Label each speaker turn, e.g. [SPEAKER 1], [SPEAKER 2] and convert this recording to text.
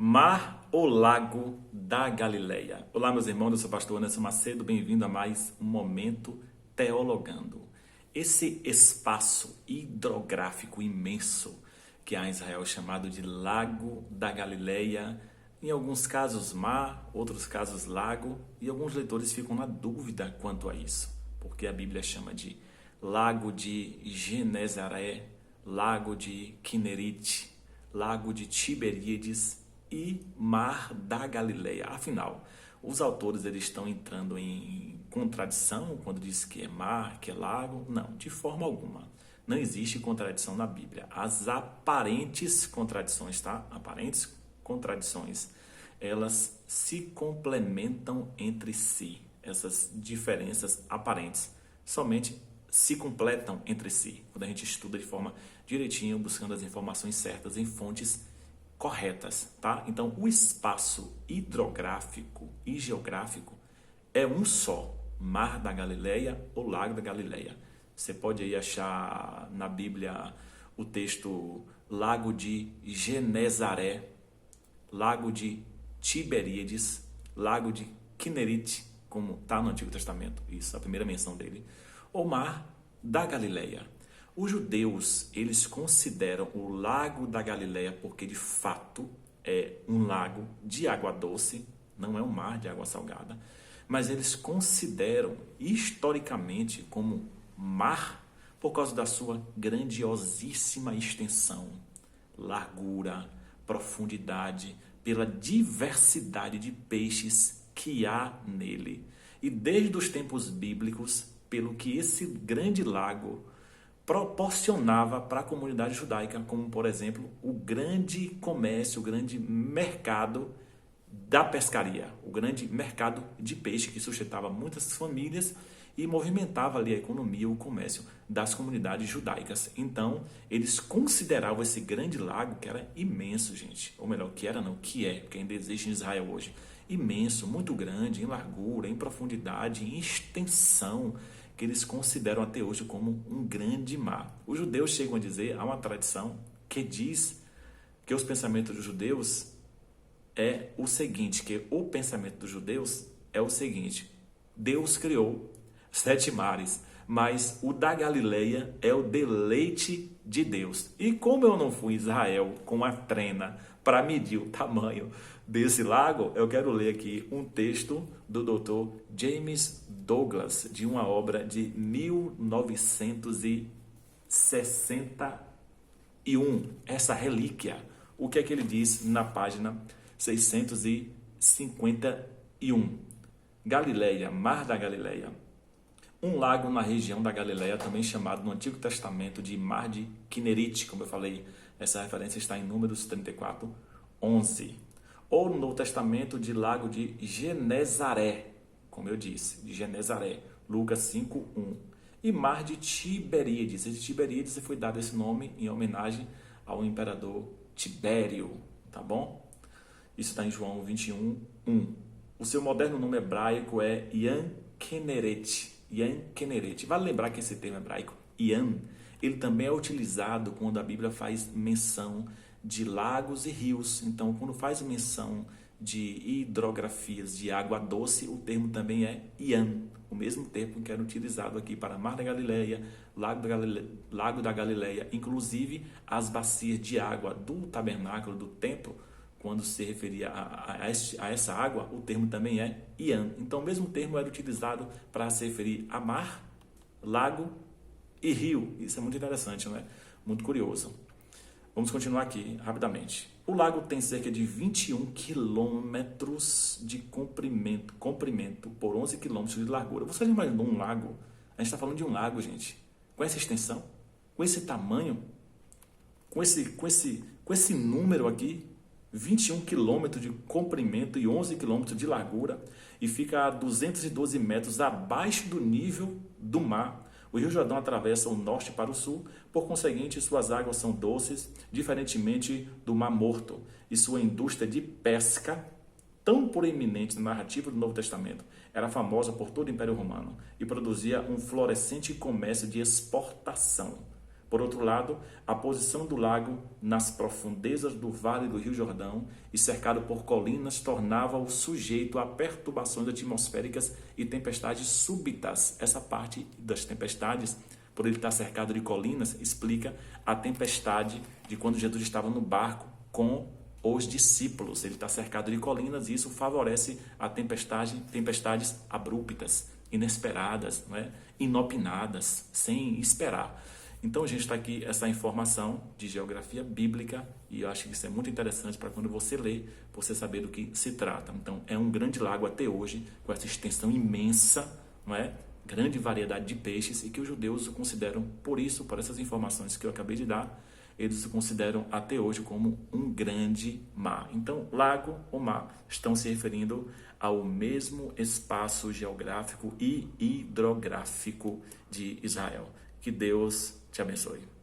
[SPEAKER 1] Mar ou Lago da Galileia? Olá, meus irmãos, eu sou o pastor Anderson Macedo, bem-vindo a mais um Momento Teologando. Esse espaço hidrográfico imenso que há em Israel, chamado de Lago da Galileia, em alguns casos mar, outros casos lago, e alguns leitores ficam na dúvida quanto a isso, porque a Bíblia chama de Lago de Genezaré, Lago de Quinerite, Lago de Tiberíades e Mar da Galileia. Afinal, os autores eles estão entrando em contradição quando diz que é mar, que é lago? Não, de forma alguma. Não existe contradição na Bíblia. As aparentes contradições, tá? Aparentes contradições, elas se complementam entre si. Essas diferenças aparentes somente se completam entre si, quando a gente estuda de forma direitinho, buscando as informações certas em fontes corretas, tá? Então, o espaço hidrográfico e geográfico é um só, Mar da Galileia ou Lago da Galileia. Você pode aí achar na Bíblia o texto Lago de Genezaré, Lago de Tiberíades, Lago de Quinerite, como está no Antigo Testamento, isso, a primeira menção dele, ou Mar da Galileia. Os judeus, eles consideram o Lago da Galileia porque de fato é um lago de água doce, não é um mar de água salgada, mas eles consideram historicamente como mar por causa da sua grandiosíssima extensão, largura, profundidade, pela diversidade de peixes que há nele. E desde os tempos bíblicos, pelo que esse grande lago proporcionava para a comunidade judaica, como, por exemplo, o grande comércio, o grande mercado da pescaria, o grande mercado de peixe que sustentava muitas famílias e movimentava ali a economia, o comércio das comunidades judaicas. Então, eles consideravam esse grande lago, que era imenso, gente, ou melhor, que era não, que é, porque ainda existe em Israel hoje, imenso, muito grande, em largura, em profundidade, em extensão, que eles consideram até hoje como um grande mar. Os judeus chegam a dizer, há uma tradição que diz que os pensamentos dos judeus é o seguinte, que o pensamento dos judeus é o seguinte: Deus criou 7 mares, mas o da Galileia é o deleite de Deus. E como eu não fui em Israel com a trena para medir o tamanho desse lago, eu quero ler aqui um texto do Dr. James Douglas, de uma obra de 1961, essa relíquia. O que é que ele diz na página 651? Galileia, Mar da Galileia. Um lago na região da Galileia, também chamado no Antigo Testamento de Mar de Quinerite, como eu falei, essa referência está em Números 34, 11. Ou no Novo Testamento de Lago de Genezaré, como eu disse, de Genezaré, Lucas 5, 1. E Mar de Tiberíades. E de Tiberíades foi dado esse nome em homenagem ao imperador Tibério, tá bom? Isso está em João 21, 1. O seu moderno nome hebraico é Yan Keneret. Vale lembrar que esse termo hebraico, Yan, ele também é utilizado quando a Bíblia faz menção de lagos e rios. Então, quando faz menção de hidrografias de água doce, o termo também é Yan, o mesmo termo que era utilizado aqui para Mar da Galileia, Lago da Galileia, inclusive as bacias de água do tabernáculo, do templo. Quando se referia a essa água, o termo também é Yan. Então, o mesmo termo era utilizado para se referir a mar, lago e rio. Isso é muito interessante, não é? Muito curioso. Vamos continuar aqui rapidamente. O lago tem cerca de 21 quilômetros de comprimento por 11 quilômetros de largura. Você já imaginou um lago? A gente está falando de um lago, gente, com essa extensão, com esse tamanho, com esse número aqui, 21 quilômetros de comprimento e 11 quilômetros de largura, e fica a 212 metros abaixo do nível do mar. O Rio Jordão atravessa o norte para o sul, por conseguinte, suas águas são doces, diferentemente do Mar Morto, e sua indústria de pesca, tão proeminente na narrativa do Novo Testamento, era famosa por todo o Império Romano e produzia um florescente comércio de exportação. Por outro lado, a posição do lago nas profundezas do vale do Rio Jordão e cercado por colinas tornava-o sujeito a perturbações atmosféricas e tempestades súbitas. Essa parte das tempestades, por ele estar cercado de colinas, explica a tempestade de quando Jesus estava no barco com os discípulos. Ele está cercado de colinas e isso favorece a tempestades abruptas, inesperadas, não é? Inopinadas, sem esperar. Então, a gente está aqui essa informação de geografia bíblica e eu acho que isso é muito interessante para quando você lê, você saber do que se trata. Então, é um grande lago até hoje, com essa extensão imensa, não é? Grande variedade de peixes e que os judeus o consideram, por isso, por essas informações que eu acabei de dar, eles o consideram até hoje como um grande mar. Então, lago ou mar estão se referindo ao mesmo espaço geográfico e hidrográfico de Israel. Que Deus te abençoe.